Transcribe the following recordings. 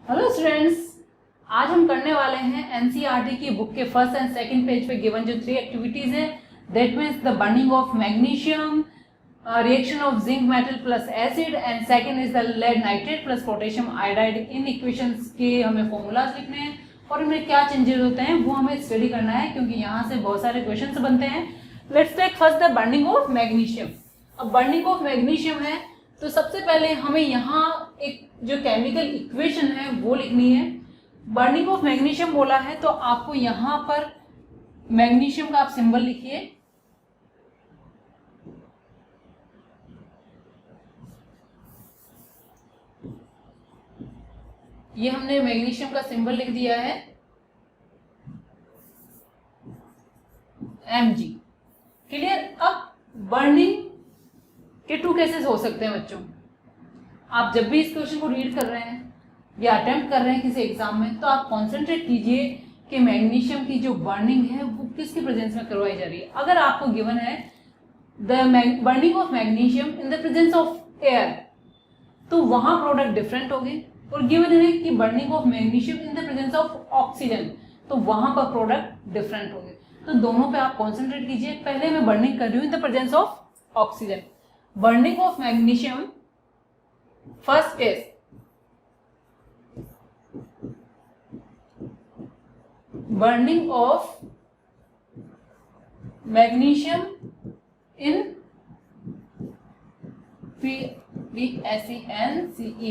Hello students, आज हम करने वाले हैं एनसीईआरटी की बुक के फर्स्ट एंड सेकंड पेज पे गिवन जो 3 एक्टिविटीज है, that means the burning of magnesium, reaction of zinc metal plus acid and second is the lead nitrate plus potassium iodide. इन इक्वेशंस के हमें फॉर्मूलाज लिखने हैं और इनमें क्या चेंजेस होते हैं वो हमें स्टडी करना है, क्योंकि यहाँ से बहुत सारे क्वेश्चंस बनते हैं। Let's take first the burning of magnesium. अब बर्निंग ऑफ मैग्नीशियम है तो सबसे पहले हमें यहाँ एक जो केमिकल इक्वेशन है वो लिखनी है। बर्निंग ऑफ मैग्नीशियम बोला है तो आपको यहाँ पर मैग्नीशियम का आप सिंबल लिखिए। ये हमने मैग्नीशियम का सिंबल लिख दिया है Mg। क्लियर। अब बर्निंग के 2 केसेस हो सकते हैं बच्चों। आप जब भी इस क्वेश्चन को रीड कर रहे हैं या अटेम्प्ट कर रहे हैं किसी एग्जाम में, तो आप कॉन्सेंट्रेट कीजिए कि मैग्नीशियम की जो बर्निंग है वो किसके प्रेजेंस में करवाई जा रही है। अगर आपको गिवन है the burning of magnesium in the presence of air, तो वहां प्रोडक्ट डिफरेंट होंगे, और गिवन है कि burning of magnesium in the presence of oxygen, तो वहां पर प्रोडक्ट डिफरेंट होंगे। तो दोनों पे आप कॉन्सेंट्रेट कीजिए। पहले मैं बर्निंग कर रही हूँ in the presence of oxygen. Burning of magnesium first case, burning of magnesium in PbSeNCe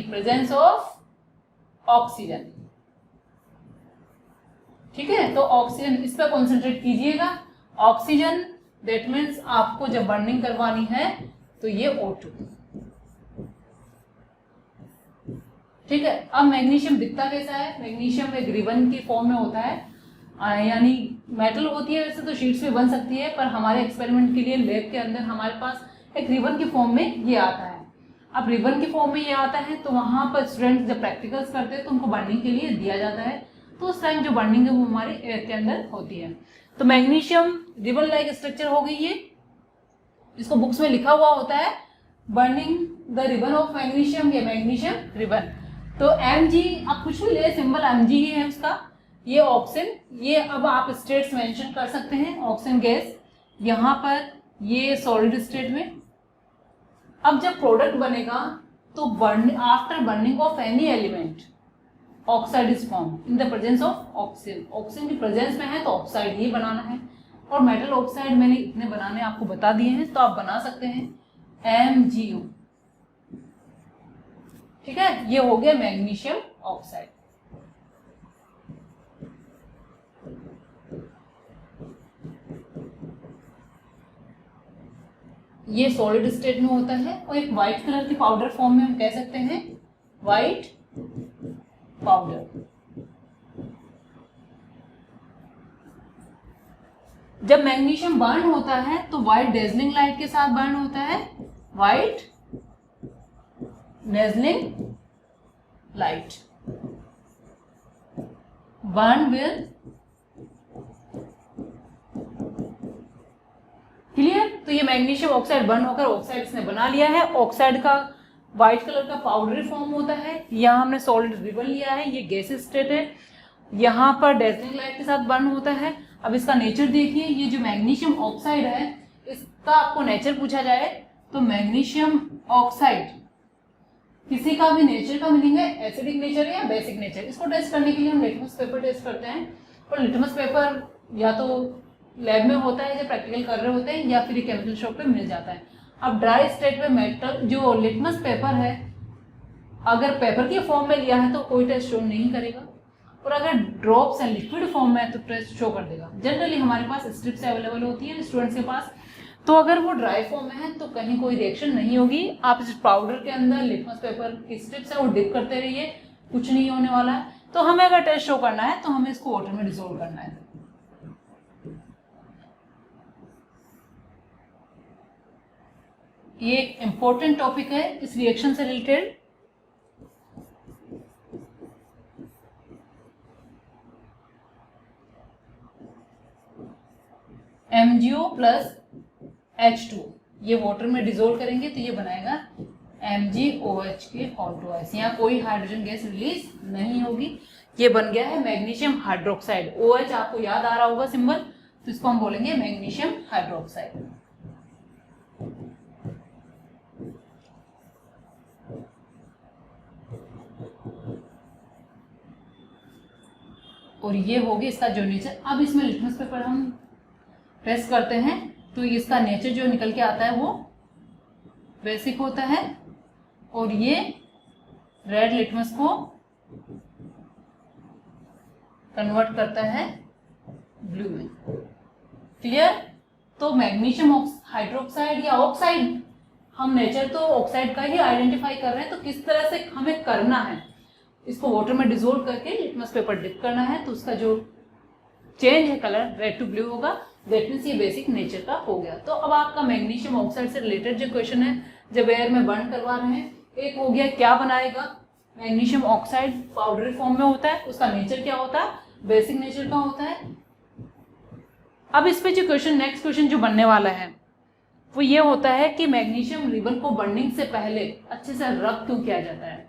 presence of oxygen. ठीक है, तो ऑक्सीजन इस पर कॉन्सेंट्रेट कीजिएगा। ऑक्सीजन दैट मीन्स आपको जब बर्निंग करवानी है तो ये O2। ठीक है। अब मैग्नीशियम दिखता कैसा है? मैग्नीशियम एक रिबन की फॉर्म में होता है, यानी मेटल होती है वैसे तो शीट्स में बन सकती है, पर हमारे एक्सपेरिमेंट के लिए लैब के अंदर हमारे पास एक रिबन की फॉर्म में ये आता है। अब रिबन की फॉर्म में ये आता है तो वहां पर स्टूडेंट्स जब प्रैक्टिकल्स करते हैं तो उनको बर्निंग के लिए दिया जाता है, तो उस टाइम जो बर्निंग है वो हमारे एयर के अंदर होती है। तो मैग्नीशियम रिबन लाइक स्ट्रक्चर हो गई है, इसको बुक्स में लिखा हुआ होता है burning the ribbon of magnesium या मैग्नीशियम रिबन। तो Mg आप कुछ भी ले, सिंबल Mg ही है उसका। ये ऑक्सीजन, ये अब आप स्टेट्स मेंशन कर सकते हैं। ऑक्सीजन गैस यहाँ पर ये सॉलिड स्टेट में। अब जब प्रोडक्ट बनेगा तो after burning of any element oxide is form in the presence of oxygen. Oxygen की प्रेजेंस में है तो ऑक्साइड ही बनाना है, और मेटल ऑक्साइड मैंने इतने बनाने आपको बता दिए हैं, तो आप बना सकते हैं MgO। ठीक है, ये हो गया मैग्नीशियम ऑक्साइड। ये सॉलिड स्टेट में होता है और एक व्हाइट कलर की पाउडर फॉर्म में हम कह सकते हैं व्हाइट पाउडर। जब मैग्नीशियम बर्न होता है तो व्हाइट डेजलिंग लाइट के साथ बर्न होता है, white dazzling light burn with. Clear. तो ये मैग्नीशियम ऑक्साइड बर्न होकर ऑक्साइड इसने बना लिया है। ऑक्साइड का व्हाइट कलर का पाउडरी फॉर्म होता है। यहाँ हमने सॉलिड रिबन लिया है, ये गैस स्टेट है। यहाँ पर डेजलिंग लाइट के साथ बर्न होता है। अब इसका नेचर देखिए, ये जो मैग्नीशियम ऑक्साइड है इसका आपको नेचर पूछा जाए तो मैग्नीशियम ऑक्साइड किसी का भी नेचर का मीनिंग है एसिडिक नेचर या बेसिक नेचर। इसको टेस्ट करने के लिए हम लिटमस पेपर टेस्ट करते हैं, और लिटमस पेपर या तो लैब में होता है जब प्रैक्टिकल कर रहे होते हैं, या फिर केमिकल शॉप पे मिल जाता है। अब ड्राई स्टेट में मेटल जो लिटमस पेपर है अगर पेपर के फॉर्म में लिया है तो कोई टेस्ट शो नहीं करेगा, और अगर ड्रॉप्स एंड लिक्विड फॉर्म में है तो टेस्ट शो कर देगा। जनरली हमारे पास स्ट्रिप्स अवेलेबल होती है स्टूडेंट्स के पास, तो अगर वो ड्राई फॉर्म में है तो कहीं कोई रिएक्शन नहीं होगी। आप इस पाउडर के अंदर लिटमस पेपर की स्ट्रिप्स है वो डिप करते रहिए, कुछ नहीं होने वाला है। तो हमें अगर टेस्ट शो करना है तो हमें इसको वाटर में डिसोल्व करना है। ये एक इंपॉर्टेंट टॉपिक है इस रिएक्शन से रिलेटेड। MgO प्लस H2 ये वाटर में डिसोल्व करेंगे तो ये बनाएगा MgOH के होल ट्वाइस। यहाँ कोई हाइड्रोजन गैस रिलीज नहीं होगी। ये बन गया है मैग्नीशियम हाइड्रोक्साइड। OH आपको याद आ रहा होगा सिंबल, तो इसको हम बोलेंगे मैग्नीशियम हाइड्रोक्साइड। और ये होगी इसका जो नेचर। अब इसमें लिटमस पेपर हम टेस्ट करते हैं, तो इसका नेचर जो निकल के आता है वो बेसिक होता है, और ये रेड लिटमस को कन्वर्ट करता है ब्लू में। क्लियर? तो मैग्नीशियम हाइड्रोक्साइड या ऑक्साइड, हम नेचर तो ऑक्साइड का ही आइडेंटिफाई कर रहे हैं, तो किस तरह से हमें करना है, इसको वाटर में डिसोल्व करके लिटमस पेपर डिप करना है, तो उसका जो चेंज है कलर रेड टू ब्लू होगा। दैट मीन्स ये बेसिक नेचर का हो गया। तो अब आपका मैग्नीशियम ऑक्साइड से रिलेटेड जो क्वेश्चन है, जब एयर में बर्न करवा रहे हैं, एक हो गया क्या बनाएगा, मैग्नीशियम ऑक्साइड पाउडरी फॉर्म में होता है, उसका नेचर क्या होता है, बेसिक नेचर का होता है। अब इस पे जो क्वेश्चन, नेक्स्ट क्वेश्चन जो बनने वाला है वो ये होता है कि मैग्नीशियम रिबन को बर्निंग से पहले अच्छे से रब क्यों किया जाता है।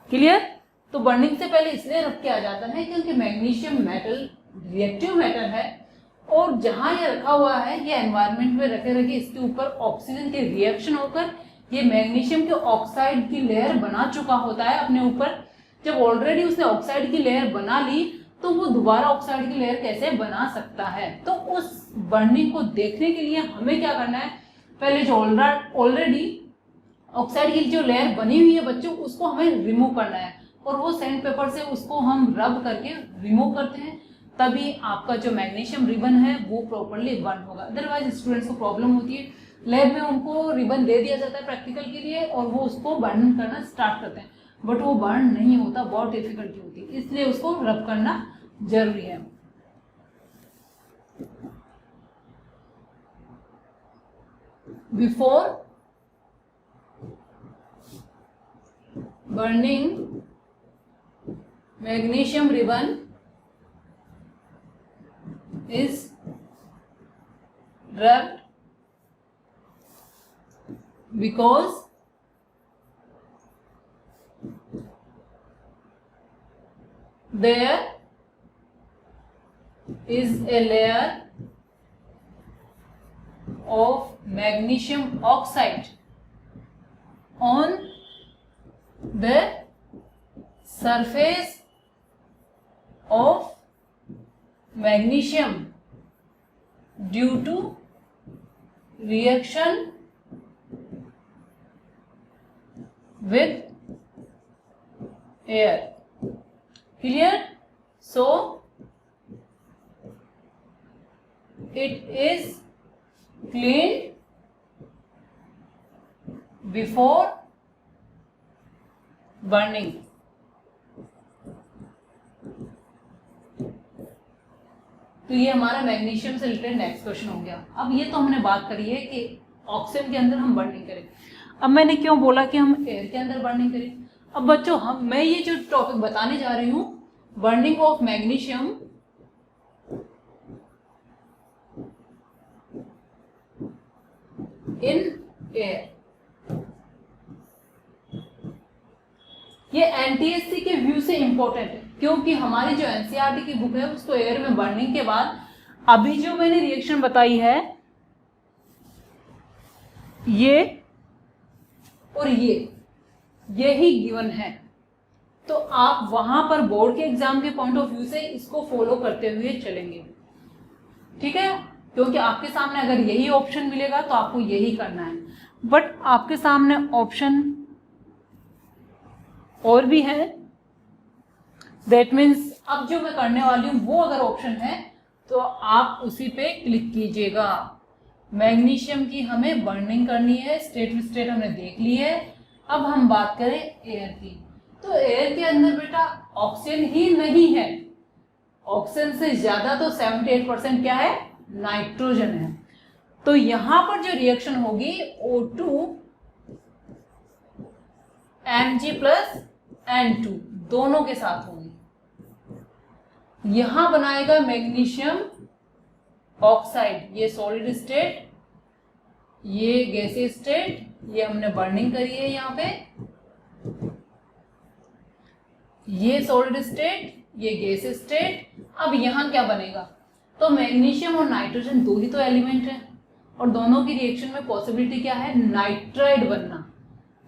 क्लियर? तो बर्निंग से पहले इसलिए रब किया जाता है क्योंकि मैग्नीशियम मेटल रिएक्टिव मेटल है, और जहां ये रखा हुआ है, ये एनवायरनमेंट में रखे रखे इसके ऊपर ऑक्सीजन के रिएक्शन होकर ये मैग्नीशियम के ऑक्साइड की लेयर बना चुका होता है अपने ऊपर। जब ऑलरेडी उसने ऑक्साइड की लेयर बना ली, तो वो दोबारा ऑक्साइड की लेयर कैसे बना सकता है। तो उस बर्निंग को देखने के लिए हमें क्या करना है, पहले जो ऑलरेडी ऑक्साइड की जो लेयर बनी हुई है बच्चों, उसको हमें रिमूव करना है, और वो सैंड पेपर से उसको हम रब करके रिमूव करते हैं, तभी आपका जो मैग्नीशियम रिबन है वो प्रॉपर्ली बर्न होगा। अदरवाइज स्टूडेंट्स को प्रॉब्लम होती है, लैब में उनको रिबन दे दिया जाता है प्रैक्टिकल के लिए, और वो उसको बर्न करना स्टार्ट करते हैं, बट वो बर्न नहीं होता, बहुत डिफिकल्टी होती है, इसलिए उसको रब करना जरूरी है। Before burning magnesium ribbon is rubbed because there is a layer of magnesium oxide on the surface of magnesium due to reaction with air. Clear? So it is cleaned before burning. तो ये हमारा magnesium से related next question हो गया। अब ये तो हमने बात करी है कि ऑक्सीजन के अंदर हम बर्निंग करें। अब मैंने क्यों बोला कि हम एयर के अंदर बर्निंग करें। अब बच्चों मैं ये जो टॉपिक बताने जा रही हूँ, burning of magnesium in air, ये एनटीएससी के व्यू से इंपॉर्टेंट है, क्योंकि हमारी जो एनसीईआरटी की बुक है उसको एयर में बर्निंग के बाद अभी जो मैंने रिएक्शन बताई है ये और ये ही गिवन है, तो आप वहां पर बोर्ड के एग्जाम के पॉइंट ऑफ व्यू से इसको फॉलो करते हुए चलेंगे, ठीक है। क्योंकि आपके सामने अगर यही ऑप्शन मिलेगा तो आपको यही करना है, बट आपके सामने ऑप्शन और भी है। दैट मीन्स अब जो मैं करने वाली हूं वो अगर ऑप्शन है तो आप उसी पे क्लिक कीजिएगा। मैग्नीशियम की हमें बर्निंग करनी है, स्टेट टू स्टेट हमने देख ली है। अब हम बात करें एयर की, तो एयर के अंदर बेटा ऑक्सीजन ही नहीं है, ऑक्सीजन से ज्यादा तो 78% क्या है, नाइट्रोजन है। तो यहां पर जो रिएक्शन होगी O2 Mg प्लस N2 दोनों के साथ होगी, यहां बनाएगा मैग्नीशियम ऑक्साइड, ये सॉलिड स्टेट ये गैसीय स्टेट, ये हमने बर्निंग करी है यहाँ पे, ये सॉलिड स्टेट, ये गैसीय स्टेट। अब यहाँ क्या बनेगा, तो मैग्नीशियम और नाइट्रोजन दो ही तो एलिमेंट है और दोनों की रिएक्शन में पॉसिबिलिटी क्या है, नाइट्राइड बनना,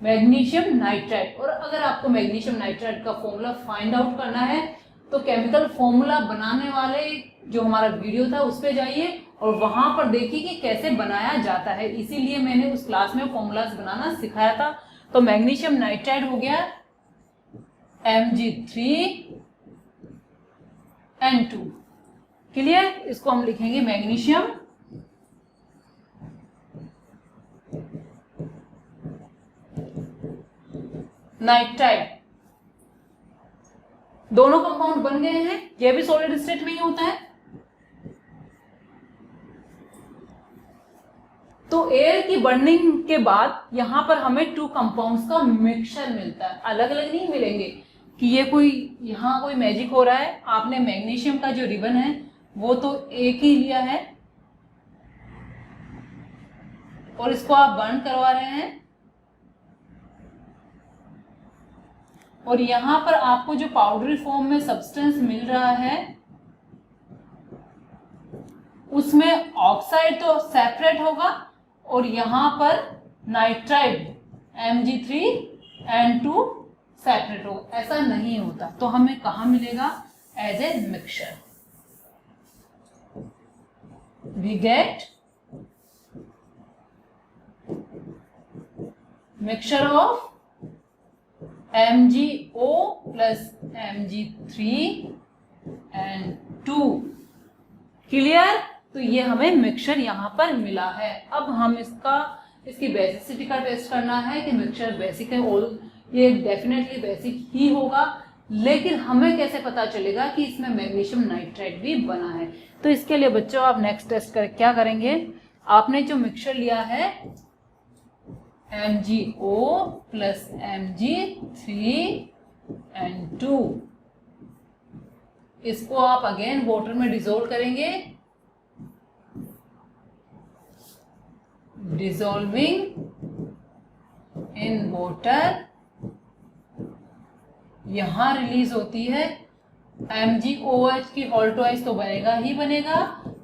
मैग्नीशियम नाइट्राइड। और अगर आपको मैग्नीशियम नाइट्राइड का फॉर्मूला फाइंड आउट करना है तो केमिकल फॉर्मूला बनाने वाले जो हमारा वीडियो था उस पर जाइए और वहां पर देखिए कि कैसे बनाया जाता है, इसीलिए मैंने उस क्लास में फॉर्मूलाज बनाना सिखाया था। तो मैग्नीशियम नाइट्राइड हो गया Mg3N2, क्लियर। इसको हम लिखेंगे मैग्नीशियम नाइट्राइड। दोनों कंपाउंड बन गए हैं, यह भी सॉलिड स्टेट में ही होता है। तो एयर की बर्निंग के बाद यहां पर हमें टू कंपाउंड्स का मिक्सचर मिलता है, अलग अलग नहीं मिलेंगे कि ये कोई यहां कोई मैजिक हो रहा है। आपने मैग्नीशियम का जो रिबन है वो तो एक ही लिया है और इसको आप बर्न करवा रहे हैं, और यहां पर आपको जो पाउडरी फॉर्म में सब्सटेंस मिल रहा है उसमें ऑक्साइड तो सेपरेट होगा और यहां पर नाइट्राइड Mg3N2 सेपरेट होगा। ऐसा नहीं होता, तो हमें कहां मिलेगा, as a mixture. We get mixture of MgO plus Mg3N2, clear. तो ये हमें मिक्सचर यहां पर मिला है। अब हम इसकी बेसिसिटी का टेस्ट करना है कि मिक्सचर बेसिक है, और ये डेफिनेटली बेसिक ही होगा, लेकिन हमें कैसे पता चलेगा कि इसमें मैग्नीशियम नाइट्राइड भी बना है। तो इसके लिए बच्चों आप नेक्स्ट टेस्ट क्या करेंगे, आपने जो मिक्सचर लिया है MgO प्लस Mg3N2, इसको आप अगेन वाटर में डिसॉल्व करेंगे, डिसॉल्विंग इन वाटर, यहां रिलीज होती है MgOH की ऑल्टोइज, तो बनेगा ही बनेगा।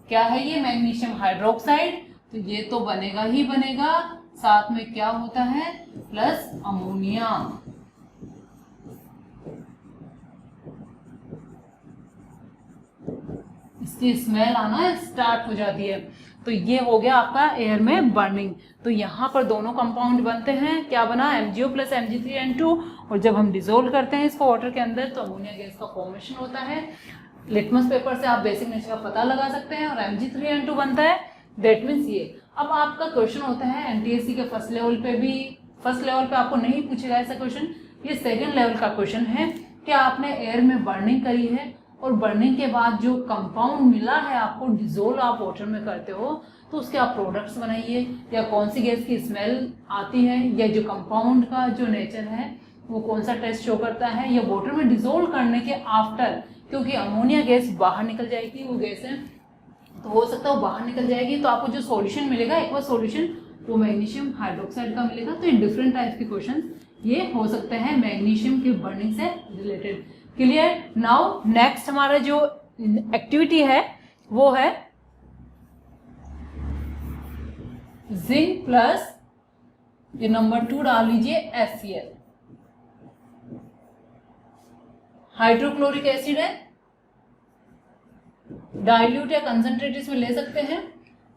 क्या है ये, मैग्नीशियम हाइड्रोक्साइड, तो ये तो बनेगा ही बनेगा। साथ में क्या होता है, प्लस अमोनिया। इसकी स्मेल आना स्टार्ट हो जाती है। तो ये हो गया आपका एयर में बर्निंग। तो यहाँ पर दोनों कंपाउंड बनते हैं, क्या बना, MgO प्लस Mg3N2, और जब हम डिसोल्व करते हैं इसको वाटर के अंदर तो अमोनिया गैस का फॉर्मेशन होता है। लिटमस पेपर से आप बेसिक नेचर का पता लगा सकते हैं, और Mg3N2 बनता है, दैट मीन्स ये। अब आपका क्वेश्चन होता है NTSC के फर्स्ट लेवल पे भी, फर्स्ट लेवल पे आपको नहीं पूछेगा ऐसा क्वेश्चन, ये सेकेंड लेवल का क्वेश्चन है कि आपने एयर में बर्निंग करी है और बर्निंग के बाद जो कंपाउंड मिला है आपको, डिसोल्व आप वाटर में करते हो, तो उसके आप प्रोडक्ट्स बनाइए, या कौन सी गैस की स्मेल आती है, या जो कंपाउंड का जो नेचर है वो कौन सा टेस्ट शो करता है, या वाटर में डिसोल्व करने के आफ्टर, क्योंकि अमोनिया गैस बाहर निकल जाएगी, वो गैस है तो हो सकता है वो बाहर निकल जाएगी, तो आपको जो सॉल्यूशन मिलेगा एक बार सॉल्यूशन वो मैग्नीशियम हाइड्रोक्साइड का मिलेगा। तो ये डिफरेंट टाइप के क्वेश्चन ये हो सकते हैं मैग्नीशियम की बर्निंग से रिलेटेड, क्लियर। नाउ नेक्स्ट हमारा जो एक्टिविटी है वो है जिंक प्लस, ये नंबर 2 डाल लीजिए, HCl, हाइड्रोक्लोरिक एसिड है, डाइल्यूट या कंसंट्रेट इसमें ले सकते हैं।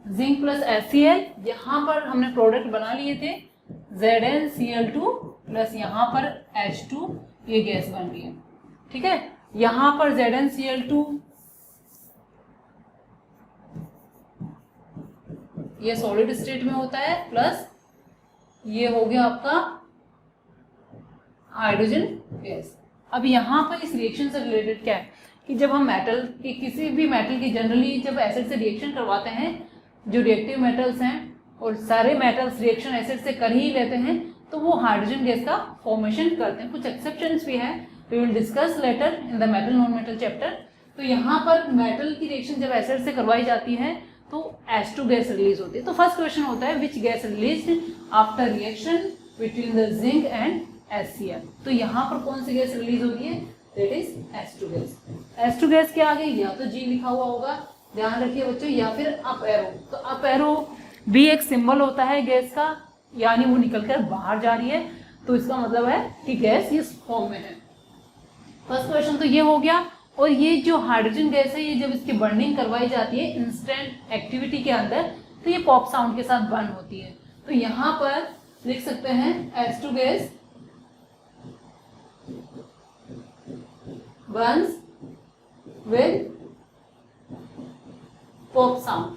जिंक प्लस HCl, यहां पर हमने प्रोडक्ट बना लिए थे ZnCl2 प्लस यहां पर H2, ये गैस बन रही है, ठीक है। यहां पर ZnCl2 ये सॉलिड स्टेट में होता है, प्लस ये हो गया आपका हाइड्रोजन गैस। अब यहां पर इस रिएक्शन से रिलेटेड क्या है कि जब हम मेटल की, किसी भी मेटल की जनरली जब एसिड से रिएक्शन करवाते हैं, जो रिएक्टिव मेटल्स हैं और सारे मेटल्स रिएक्शन एसिड से कर ही लेते हैं, तो वो हाइड्रोजन गैस का फॉर्मेशन करते हैं। कुछ एक्सेप्शंस भी हैं, we will discuss later in the metal non metal chapter. तो यहाँ पर मेटल की रिएक्शन जब एसिड से करवाई जाती है तो H2 गैस रिलीज होती है। तो फर्स्ट क्वेश्चन होता है which gas released after reaction between the zinc and HCl। तो यहाँ पर कौन सी गैस रिलीज होती है, that is H2 gas. H2 gas के आगे या तो G लिखा हुआ होगा, ध्यान रखिए बच्चों, या फिर अप एरो। तो अप एरो भी एक सिंबल होता है गैस का, यानी वो निकलकर बाहर जा रही है, तो इसका मतलब है कि गैस इस फॉर्म में है। फर्स्ट क्वेश्चन तो ये हो गया। और ये जो हाइड्रोजन गैस है, ये जब इसकी बर्निंग करवाई जाती है इंस्टेंट एक्टिविटी के अंदर, तो ये पॉप साउंड के साथ बर्न होती है। तो यहाँ पर लिख सकते हैं H2 gas burns with pop sound.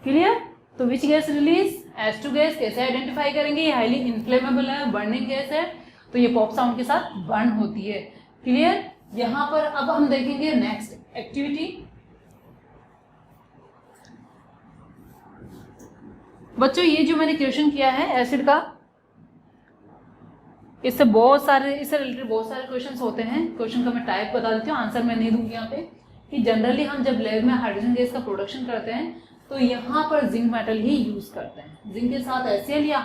Clear? तो which gas release, H2 gas. कैसे आइडेंटिफाई करेंगे, ये हाईली इन्फ्लेमेबल है, बर्निंग गैस है, तो ये पॉप साउंड के साथ बर्न होती है। क्लियर? यहां पर अब हम देखेंगे नेक्स्ट एक्टिविटी। बच्चों ये जो मैंने क्वेश्चन किया है एसिड का, इससे रिलेटेड बहुत सारे क्वेश्चंस होते हैं। क्वेश्चन का मैं टाइप बता देती हूँ, आंसर मैं नहीं दूंगी यहाँ पे। कि जनरली हम जब लैब में हाइड्रोजन गैस का प्रोडक्शन करते हैं तो यहाँ पर जिंक मेटल ही यूज करते हैं। जिंक के साथ HCl या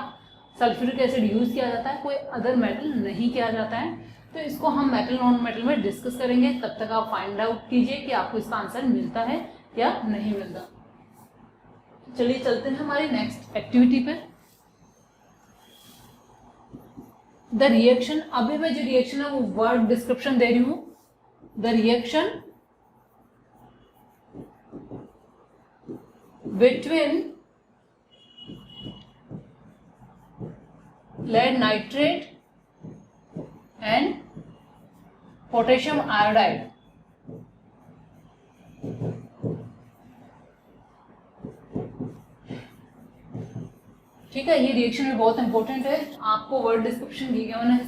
सल्फ्यूरिक एसिड यूज किया जाता है, कोई अदर मेटल नहीं किया जाता है। तो इसको हम मेटल नॉन मेटल में डिस्कस करेंगे, तब तक आप फाइंड आउट कीजिए कि आपको इसका आंसर मिलता है या नहीं मिलता। चलिए चलते हैं हमारी नेक्स्ट एक्टिविटी पे। द रिएक्शन, अभी मैं जो रिएक्शन है वो वर्ड डिस्क्रिप्शन दे रही हूं। The reaction between lead nitrate and potassium iodide। ठीक है, ये रिएक्शन में बहुत इंपॉर्टेंट है। आपको वर्ड डिस्क्रिप्शन दी गया है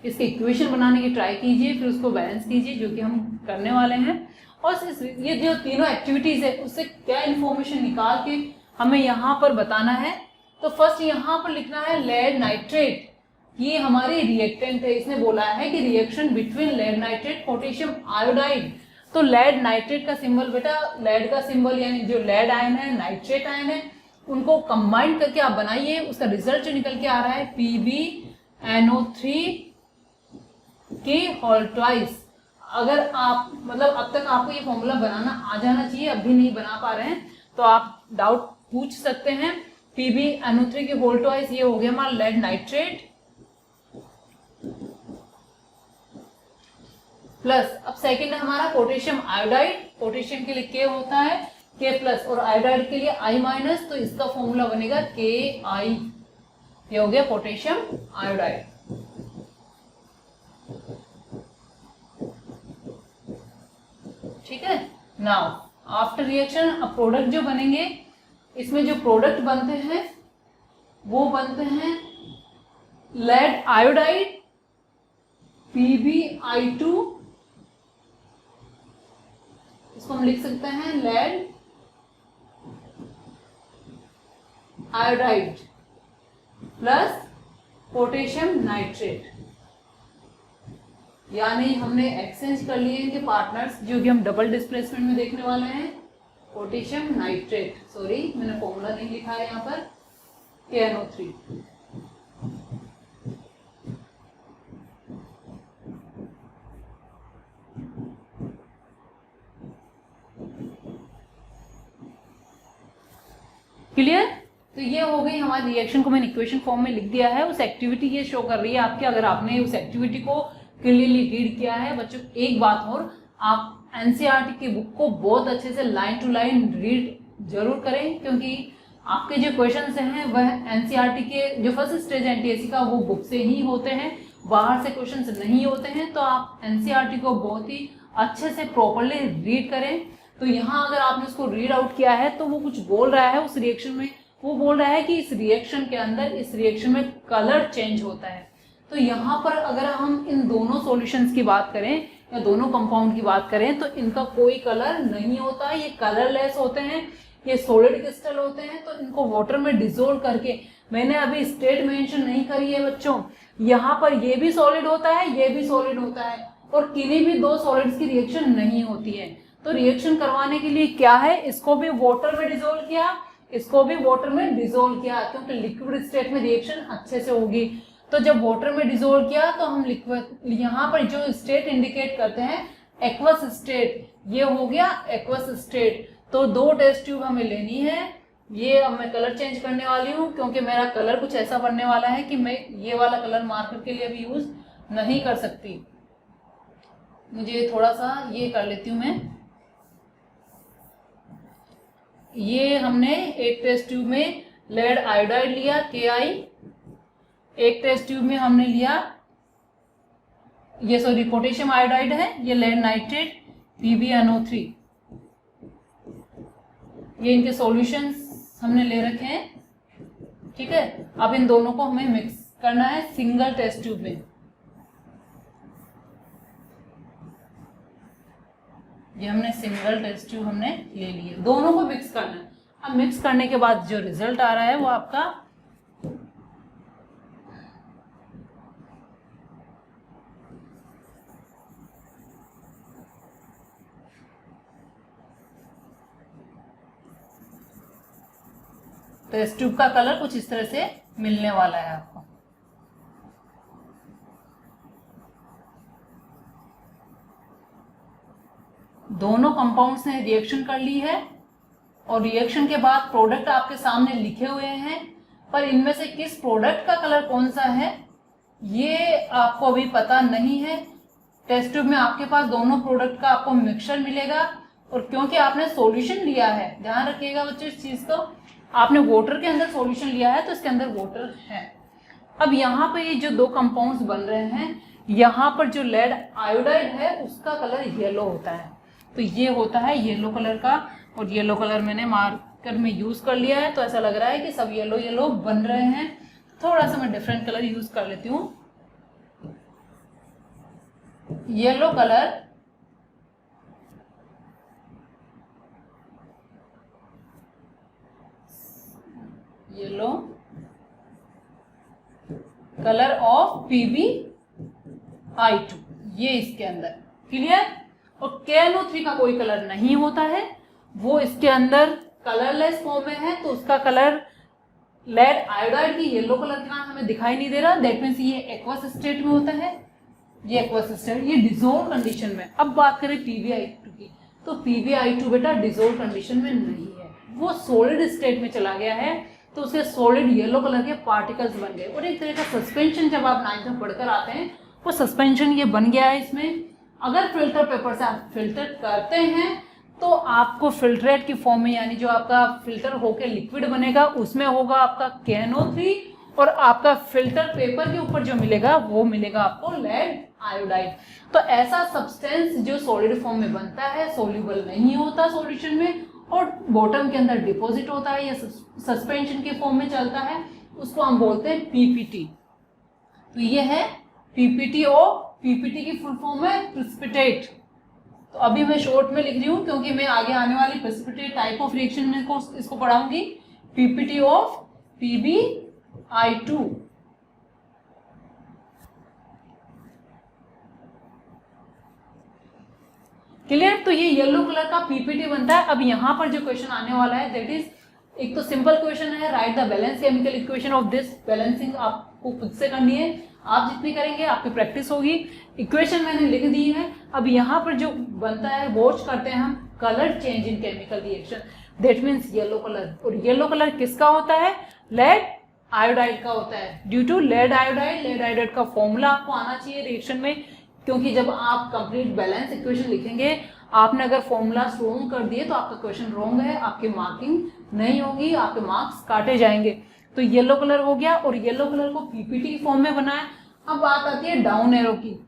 इसके इक्वेशन बनाने की ट्राई कीजिए, फिर उसको बैलेंस कीजिए, जो कि हम करने वाले हैं। और ये जो तीनों एक्टिविटीज है उससे क्या इंफॉर्मेशन निकाल के हमें यहाँ पर बताना है। तो फर्स्ट यहाँ पर लिखना है लेड नाइट्रेट, ये हमारे रिएक्टेंट है। इसने बोला है कि reaction between lead nitrate potassium iodide. तो लेड नाइट्रेट का सिंबल बेटा, लेड का सिंबल यानी जो लेड आयन है, नाइट्रेट आयन है, उनको कंबाइन करके आप बनाइए। उसका रिजल्ट जो निकल के आ रहा है PbNO3 के होल ट्वाइस। अगर आप मतलब अब तक आपको ये फॉर्मूला बनाना आ जाना चाहिए, अब भी नहीं बना पा रहे हैं तो आप डाउट पूछ सकते हैं। PbNO3 के होल ट्वाइस, ये हो गया हमारा लेड नाइट्रेट प्लस, अब सेकंड है हमारा पोटेशियम आयोडाइड। पोटेशियम के लिए K होता है K प्लस, और आयोडाइड के लिए I माइनस, तो इसका फॉर्मूला बनेगा KI। ये हो गया पोटेशियम आयोडाइड। ठीक है। नाउ आफ्टर रिएक्शन अब प्रोडक्ट जो बनेंगे, इसमें जो प्रोडक्ट बनते हैं वो बनते हैं लेड आयोडाइड PbI2, इसको हम लिख सकते हैं lead iodide plus potassium nitrate. यानी हमने एक्सचेंज कर लिए इनके पार्टनर्स, जो कि हम डबल डिस्प्लेसमेंट में देखने वाले हैं। पोटेशियम नाइट्रेट, सॉरी मैंने फॉर्मूला नहीं लिखा है यहाँ पर, KNO3। क्लियर? तो ये हो गई हमारी रिएक्शन को मैंने इक्वेशन फॉर्म में लिख दिया है। उस एक्टिविटी ये शो कर रही है आपके, अगर आपने उस एक्टिविटी को क्लियरली रीड किया है। बच्चों एक बात और, आप एनसीईआरटी की बुक को बहुत अच्छे से लाइन टू लाइन रीड जरूर करें, क्योंकि आपके जो क्वेश्चंस हैं वह एनसीईआरटी के जो फर्स्ट स्टेज एनटीएसी का वो बुक से ही होते हैं, बाहर से क्वेश्चंस नहीं होते हैं। तो आप एनसीईआरटी को बहुत ही अच्छे से प्रॉपरली रीड करें। तो यहाँ अगर आपने उसको रीड आउट किया है तो वो कुछ बोल रहा है उस रिएक्शन में, वो बोल रहा है कि इस रिएक्शन के अंदर, इस रिएक्शन में कलर चेंज होता है। तो यहाँ पर अगर हम इन दोनों सॉल्यूशंस की बात करें या दोनों कंपाउंड की बात करें तो इनका कोई कलर नहीं होता, ये कलरलेस होते हैं, ये सॉलिड क्रिस्टल होते हैं। तो इनको वाटर में डिसोल्व करके, मैंने अभी स्टेट मेंशन नहीं करी है बच्चों, यहाँ पर ये भी सॉलिड होता है, ये भी सॉलिड होता है, और किन्हीं भी दो सॉलिड्स की रिएक्शन नहीं होती है। तो रिएक्शन करवाने के लिए क्या है, इसको भी वाटर में डिसोल्व किया, इसको भी वाटर में डिसोल्व किया, क्योंकि लिक्विड स्टेट में रिएक्शन अच्छे से होगी। तो जब वाटर में डिसोल्व किया तो हम लिक्विड, यहाँ पर जो स्टेट इंडिकेट करते हैं एक्वस स्टेट, ये हो गया एक्वस स्टेट। तो 2 टेस्ट ट्यूब हमें लेनी है। ये अब मैं कलर चेंज करने वाली हूँ, क्योंकि मेरा कलर कुछ ऐसा बनने वाला है कि मैं ये वाला कलर मार्कर के लिए भी यूज नहीं कर सकती। मुझे थोड़ा सा ये कर लेती हूँ मैं। ये हमने एक टेस्ट ट्यूब में लेड आयोडाइड लिया Ki, एक टेस्ट ट्यूब में हमने लिया ये सॉरी पोटेशियम आयोडाइड है, ये लेड नाइट्रेट PbNO3। ये इनके सॉल्यूशंस हमने ले रखे हैं, ठीक है। अब इन दोनों को हमें मिक्स करना है सिंगल टेस्ट ट्यूब में। ये हमने सिंगल टेस्ट ट्यूब हमने ले लिए, दोनों को मिक्स करना है। अब मिक्स करने के बाद जो रिजल्ट आ रहा है वो आपका टेस्ट ट्यूब का कलर कुछ इस तरह से मिलने वाला है आपको। दोनों कंपाउंड्स ने रिएक्शन कर ली है और रिएक्शन के बाद प्रोडक्ट आपके सामने लिखे हुए हैं, पर इनमें से किस प्रोडक्ट का कलर कौन सा है ये आपको अभी पता नहीं है। टेस्ट ट्यूब में आपके पास दोनों प्रोडक्ट का आपको मिक्सचर मिलेगा, और क्योंकि आपने सॉल्यूशन लिया है, ध्यान रखिएगा बच्चों इस चीज को, आपने वाटर के अंदर सॉल्यूशन लिया है तो इसके अंदर वाटर है। अब यहाँ पे ये जो 2 कंपाउंड्स बन रहे हैं, यहाँ पर जो लेड आयोडाइड है उसका कलर येलो होता है। तो ये होता है येलो कलर का, और येलो कलर मैंने मार्कर में यूज कर लिया है, तो ऐसा लग रहा है कि सब येलो येलो बन रहे हैं। थोड़ा सा मैं डिफरेंट कलर यूज कर लेती हूँ। Yellow colour yellow colour of PbI2, ये इसके अंदर क्लियर। और KNO3 का कोई कलर नहीं होता है, वो इसके अंदर कलरलेस फॉर्म में है, तो उसका कलर लेड आयोडाइड की येलो कलर के कारण हमें दिखाई नहीं दे रहा। दैट मीन्स ये एक्वस स्टेट में होता है, ये एक्वस स्टेट, ये डिसोल्व कंडीशन में। अब बात करें PbI2 की, तो PbI2 बेटा डिसोल्व कंडीशन में नहीं है, वो सॉलिड स्टेट में चला गया है, तो उसके सॉलिड येलो कलर के पार्टिकल्स बन गए। और एक तरह का सस्पेंशन जब आप 9th में पढ़कर आते हैं, वो सस्पेंशन ये बन गया है इसमें। अगर फिल्टर पेपर से आप फिल्टर करते हैं तो आपको फिल्ट्रेट की फॉर्म में, यानी जो आपका फिल्टर होके लिक्विड बनेगा उसमें होगा आपका KNO3, और आपका फिल्टर पेपर के ऊपर जो मिलेगा वो मिलेगा आपको लेड आयोडाइड। तो ऐसा सब्सटेंस जो सॉलिड फॉर्म में बनता है, सोल्यूबल नहीं होता सॉल्यूशन में, और बॉटम के अंदर डिपॉजिट होता है या सस्पेंशन के फॉर्म में चलता है, उसको हम बोलते हैं PPT। तो ये है PPT, और PPT की फुल फॉर्म है प्रेसिपिटेट। तो अभी मैं शॉर्ट में लिख रही हूँ क्योंकि मैं आगे आने वाली प्रेसिपिटेट टाइप ऑफ रिएक्शन में इसको पढ़ाऊंगी। PPT of PbI2। क्लियर। तो ये येलो कलर का PPT बनता है। अब यहाँ पर जो क्वेश्चन आने वाला है दैट इज, एक तो सिंपल क्वेश्चन है, right the balance chemical equation of this. Balancing आपको खुद से करनी है, आप जितनी करेंगे आपकी प्रैक्टिस होगी। इक्वेशन मैंने लिख दी है। अब यहाँ पर जो बनता है, वॉच करते हैं हम colour change in chemical reaction, that means yellow colour. और येलो कलर किसका होता है? लेड आयोडाइड का होता है। ड्यू टू लेड आयोडाइड का फॉर्मूला आपको आना चाहिए रिएक्शन में, क्योंकि जब आप कंप्लीट बैलेंस इक्वेशन लिखेंगे, आपने अगर फॉर्मूला रॉन्ग कर दिए तो आपका क्वेश्चन रॉन्ग है, आपकी मार्किंग नहीं होगी, आपके मार्क्स काटे जाएंगे। तो येलो कलर हो गया, और येलो कलर को पीपीटी की फॉर्म में बनाया। अब बात आती है डाउन एरो की।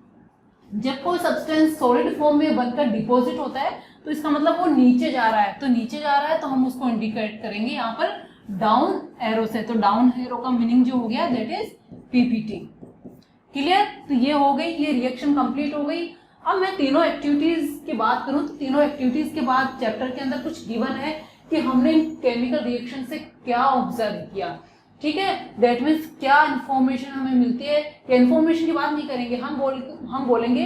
जब कोई सब्सटेंस सॉलिड फॉर्म में बनकर डिपॉजिट होता है तो इसका मतलब वो नीचे जा रहा है, तो नीचे जा रहा है तो हम उसको इंडिकेट करेंगे यहाँ पर डाउन एरो से। तो डाउन एरो का मीनिंग जो हो गया दैट इज पीपीटी। क्लियर। तो ये हो गई, ये रिएक्शन कंप्लीट हो गई। अब मैं तीनों एक्टिविटीज की बात करूं तो तीनों एक्टिविटीज के बाद चैप्टर के अंदर कुछ गिवन है कि हमने केमिकल रिएक्शन से क्या ऑब्जर्व किया। ठीक है, दैट मीन्स क्या इंफॉर्मेशन हमें मिलती है। या इंफॉर्मेशन की बात नहीं करेंगे, हम बोलेंगे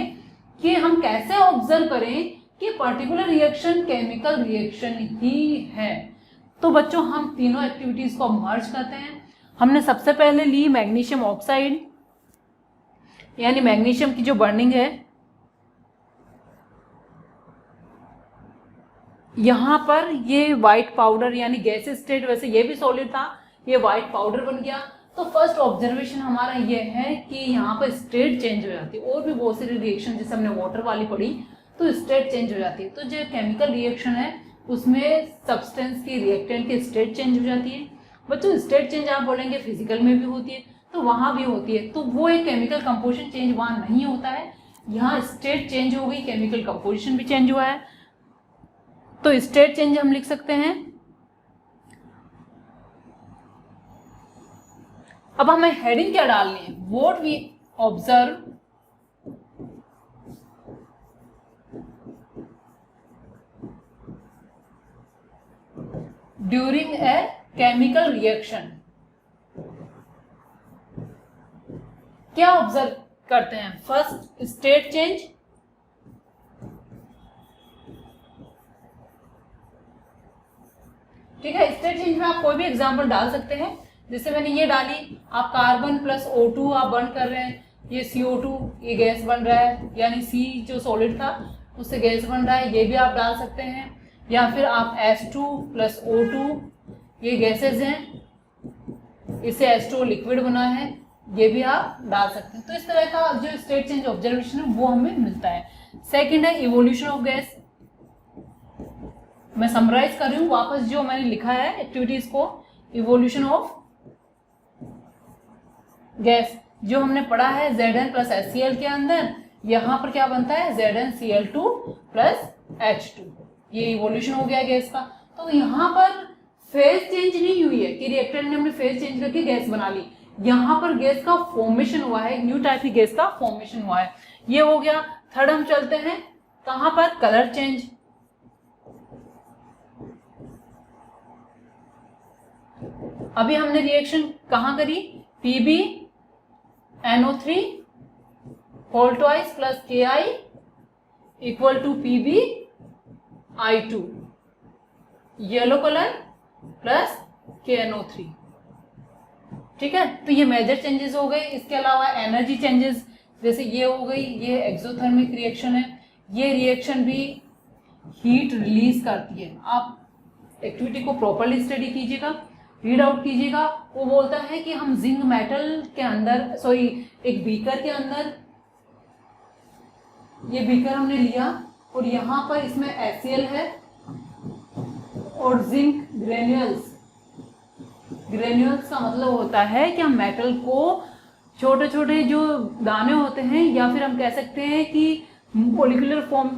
कि हम कैसे ऑब्जर्व करें कि पर्टिकुलर रिएक्शन केमिकल रिएक्शन ही है। तो बच्चों हम तीनों एक्टिविटीज को मर्ज करते हैं। हमने सबसे पहले ली मैग्नीशियम ऑक्साइड, यानी मैग्नीशियम की जो बर्निंग है, यहां पर ये व्हाइट पाउडर यानी गैस स्टेट, वैसे ये भी सॉलिड था, ये व्हाइट पाउडर बन गया। तो फर्स्ट ऑब्जर्वेशन हमारा ये है कि यहाँ पर स्टेट चेंज हो जाती है। और भी बहुत सारी रिएक्शन जैसे हमने वाटर वाली पढ़ी तो स्टेट चेंज हो जाती है। तो जो केमिकल रिएक्शन है उसमें सब्सटेंस की, रिएक्टेंट की स्टेट चेंज हो जाती है। बच्चों स्टेट चेंज आप बोलेंगे फिजिकल में भी होती है, तो वहां भी होती है। तो वो एक केमिकल कंपोजिशन चेंज वहां नहीं होता है, यहाँ स्टेट चेंज हो गई, केमिकल कंपोजिशन भी चेंज हुआ है। तो स्टेट चेंज हम लिख सकते हैं। अब हमें हेडिंग क्या डालनी है, what we observe during a chemical reaction. क्या ऑब्जर्व करते हैं? फर्स्ट स्टेट चेंज, ठीक है। स्टेट चेंज में आप कोई भी एग्जांपल डाल सकते हैं। जैसे मैंने ये डाली, आप कार्बन प्लस O2 आप बर्न कर रहे हैं, ये CO2 ये गैस बन रहा है, यानी C जो सॉलिड था उससे गैस बन रहा है, ये भी आप डाल सकते हैं। या फिर आप H2 प्लस O2 ये गैसेज हैं, इससे H2 लिक्विड बना है, ये भी आप डाल सकते हैं। तो इस तरह का जो स्टेट चेंज ऑब्जर्वेशन है वो हमें मिलता है। सेकेंड है इवोल्यूशन ऑफ गैस। मैं समराइज कर रही हूँ वापस जो मैंने लिखा है एक्टिविटीज को। इवोल्यूशन ऑफ गैस जो हमने पढ़ा है Zn प्लस HCl के अंदर, यहाँ पर क्या बनता है ZnCl2 प्लस H2, ये इवोल्यूशन हो गया गैस का। तो यहाँ पर फेज चेंज नहीं हुई है कि रिएक्टेंट ने हमने फेज चेंज करके गैस बना ली, यहाँ पर गैस का फॉर्मेशन हुआ है, न्यू टाइप की गैस का फॉर्मेशन हुआ है, ये हो गया। थर्ड हम चलते हैं कहाँ पर, कलर चेंज। अभी हमने रिएक्शन कहाँ करी, PbNO3 whole twice plus Ki equal to PbI2 yellow colour plus KNO3, ठीक है। तो ये मेजर चेंजेस हो गए। इसके अलावा एनर्जी चेंजेस, जैसे ये हो गई, ये एक्सोथर्मिक रिएक्शन है, ये रिएक्शन भी हीट रिलीज करती है। आप एक्टिविटी को प्रॉपरली स्टडी कीजिएगा, रीड आउट कीजिएगा। वो बोलता है कि हम जिंक मेटल के अंदर, सॉरी एक बीकर के अंदर, ये बीकर हमने लिया और यहाँ पर इसमें HCl है और जिंक ग्रेन्यूल्स। ग्रेन्यूल्स का मतलब होता है कि हम मेटल को छोटे छोटे जो दाने होते हैं, या फिर हम कह सकते हैं कि मॉलिक्यूलर फॉर्म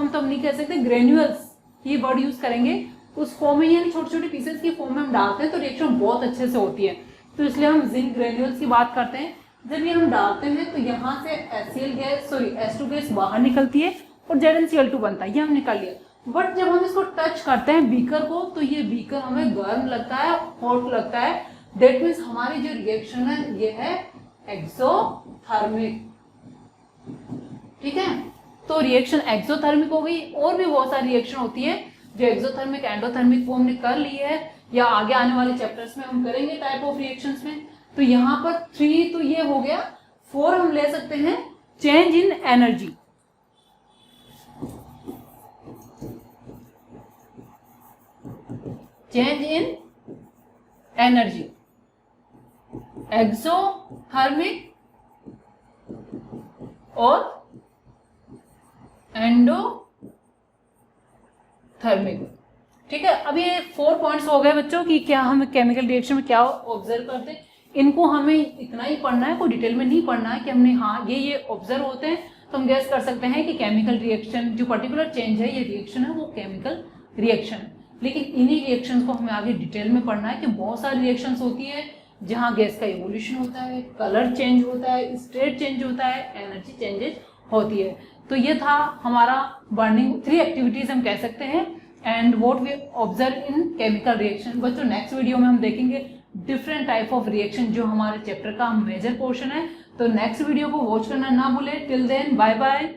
तो हम नहीं कह सकते, ग्रेन्यूल्स ये वर्ड यूज करेंगे, उस फॉर्म में यानी छोटे छोटे पीसेस की फॉर्म में हम डालते हैं तो रिएक्शन बहुत अच्छे से होती है। तो इसलिए हम जिंक ग्रेन्यूल्स की बात करते हैं। जब ये हम डालते हैं तो यहाँ से HCl gas, sorry H2 gas बाहर निकलती है और ZnCl2 बनता है, ये हम निकाल लिया। बट जब हम इसको टच करते हैं बीकर को, तो ये बीकर हमें गर्म लगता है, हॉट लगता है। दैट मीन्स हमारी जो रिएक्शन है ये है एक्सोथर्मिक, ठीक है। तो रिएक्शन एक्सोथर्मिक हो गई। और भी बहुत सारी रिएक्शन होती है जो एक्सोथर्मिक एंडोथर्मिक वो हमने कर ली है, या आगे आने वाले चैप्टर्स में हम करेंगे टाइप ऑफ रिएक्शंस में। तो यहाँ पर 3 तो ये हो गया, 4 हम ले सकते हैं change in energy. Change in energy, exothermic और एंडोथर्मिक, ठीक है। अब ये 4 पॉइंट्स हो गए बच्चों कि क्या हम केमिकल रिएक्शन में क्या ऑब्जर्व करते हैं। इनको हमें इतना ही पढ़ना है, कोई डिटेल में नहीं पढ़ना है कि हमने हाँ ये ऑब्जर्व होते हैं तो हम गैस कर सकते हैं कि केमिकल रिएक्शन जो पर्टिकुलर चेंज है, ये रिएक्शन है वो केमिकल रिएक्शन है। लेकिन इन्हीं रिएक्शंस को हमें आगे डिटेल में पढ़ना है कि बहुत सारी रिएक्शंस होती है जहाँ गैस का इवोल्यूशन होता है, कलर चेंज होता है, स्टेट चेंज होता है, एनर्जी चेंजेस होती है। तो ये था हमारा बर्निंग 3 एक्टिविटीज हम कह सकते हैं and what we observe in chemical reaction. बच्चों नेक्स्ट वीडियो में हम देखेंगे डिफरेंट टाइप ऑफ रिएक्शन जो हमारे चैप्टर का मेजर पोर्शन है। तो नेक्स्ट वीडियो को वॉच करना ना भूलें। Till then bye bye.